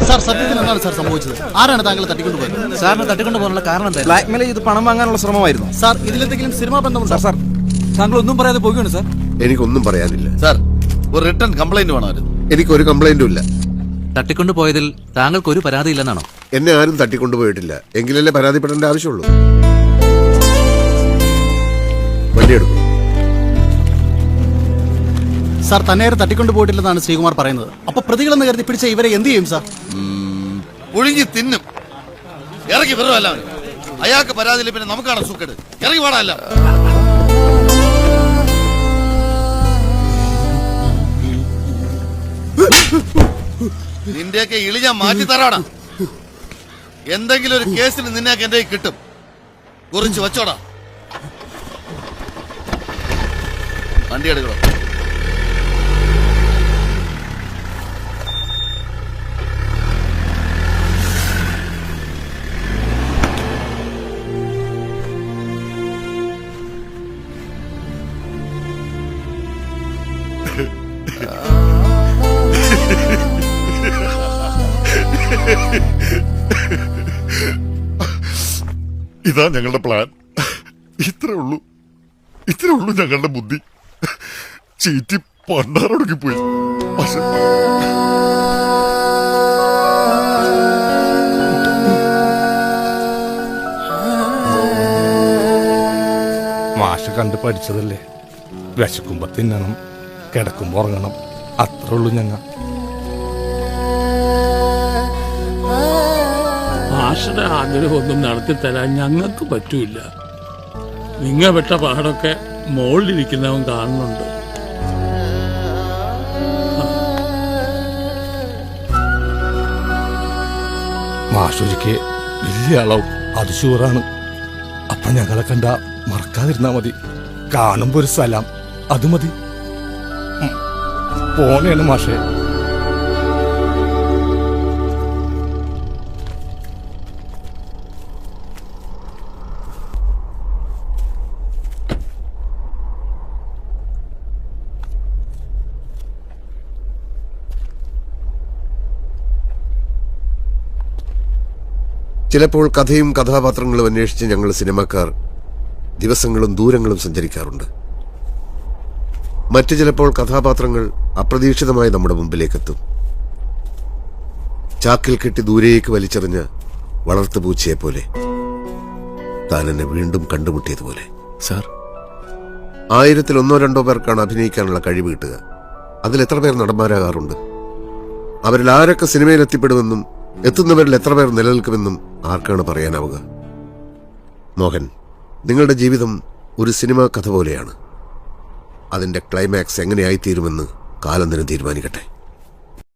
Sir സത്യത്തിൽ എന്താണ് sir സംഭവിച്ചത്? ആരാണ് താങ്കളെ തട്ടിക്കൊണ്ടുപോയത്? സാറിന് തട്ടിക്കൊണ്ടുപോകാനുള്ള കാരണം എന്താ? ബ്ലാക്ക്മെയിൽ ചെയ്ത് പണം വാങ്ങാനുള്ള ശ്രമമായിരുന്നു സാർ. ഇതിലെന്തെങ്കിലും സിനിമാ ബന്ധമുണ്ടോ? സാർ താങ്കൾ ഒന്നും പറയാതെ പോവുകയാണ് സാർ. എനിക്കൊന്നും പറയാനില്ല സാർ. ഒരു റിട്ടേൺ കംപ്ലൈന്റ് വേണമായിരുന്നു. എനിക്കൊരു കംപ്ലൈന്റും ഇല്ല. തട്ടിക്കൊണ്ടുപോയതിൽ താങ്കൾക്ക് ഒരു പരാതി ഇല്ലെന്നാണോ? എന്നെ ആരും തട്ടിക്കൊണ്ടുപോയിട്ടില്ല. എങ്കിലല്ലേ പരാതിപ്പെടേണ്ട ആവശ്യമുള്ളൂ. വണ്ടിയെടുക്കും. സാർ തന്നെ തട്ടിക്കൊണ്ടു പോയിട്ടില്ലെന്നാണ് ശ്രീകുമാർ പറയുന്നത്. അപ്പൊ പ്രതികളെന്ന് കരുതി പിടിച്ച ഇവരെ എന്ത് ചെയ്യും സാർ? ഒഴുകി തിന്നും. ഇറങ്ങി വെറുമല്ല. അയാൾക്ക് പരാതിയില്ല, പിന്നെ നമുക്കാണ് സുഖേട്. ഇറങ്ങി പാടല്ല. നിന്റെയൊക്കെ ഇളി ഞാൻ മാറ്റി തരാടാ. എന്തെങ്കിലും ഒരു കേസിൽ നിന്നെയൊക്കെ എന്റെ കിട്ടും. കുറിച്ച് വെച്ചോടാ. വണ്ടി എടുക്കണം. ഇതാ ഞങ്ങളുടെ പ്ലാൻ. ഇത്രേ ഉള്ളൂ ഞങ്ങളുടെ ബുദ്ധി. ചീറ്റി പണ്ടാറൊടുക്കിപ്പോയി. പക്ഷെ മാഷ് കണ്ട് പഠിച്ചതല്ലേ. വിശക്കുമ്പോ തിന്നണം, കിടക്കുമ്പോ ഉറങ്ങണം. അത്രേ ഉള്ളൂ ഞങ്ങൾ. മാഷയുടെ ആഗ്രഹമൊന്നും നടത്തിത്തരാൻ ഞങ്ങൾക്ക് പറ്റൂല. നിങ്ങ പെട്ട പാടൊക്കെ മുകളിലിരിക്കുന്നവൻ കാണുന്നുണ്ട്. മാഷൊരിക്ക് വലിയ അളവും അത് ഷൂറാണ്. അപ്പൊ ഞങ്ങളെ കണ്ട മറക്കാതിരുന്നാ മതി. കാണുമ്പോ ഒരു സലാം, അത് മതി. പോണേണ് മാഷേ. ചിലപ്പോൾ കഥയും കഥാപാത്രങ്ങളും അന്വേഷിച്ച് ഞങ്ങൾ സിനിമക്കാർ ദിവസങ്ങളും ദൂരങ്ങളും സഞ്ചരിക്കാറുണ്ട്. മറ്റു ചിലപ്പോൾ കഥാപാത്രങ്ങൾ അപ്രതീക്ഷിതമായി നമ്മുടെ മുമ്പിലേക്കെത്തും. ചാക്കിൽ കെട്ടി ദൂരേക്ക് വലിച്ചെറിഞ്ഞ വളർത്തുപൂച്ചയെപ്പോലെ താൻ എന്നെ വീണ്ടും കണ്ടുമുട്ടിയതുപോലെ. സാർ, 1000-ൽ 1-2 പേർക്കാണ് അഭിനയിക്കാനുള്ള കഴിവ് കിട്ടുക. അതിലെത്ര പേർ നടന്മാരാകാറുണ്ട്? അവരിൽ ആരൊക്കെ സിനിമയിൽ എത്തിപ്പെടുമെന്നും എത്തുന്നവരിൽ എത്ര പേർ നിലനിൽക്കുമെന്നും ആർക്കാണ് പറയാനാവുക? മോഹൻ, നിങ്ങളുടെ ജീവിതം ഒരു സിനിമാ കഥ പോലെയാണ്. അതിന്റെ ക്ലൈമാക്സ് എങ്ങനെയായിത്തീരുമെന്ന് കാലം തന്നെ തീരുമാനിക്കട്ടെ.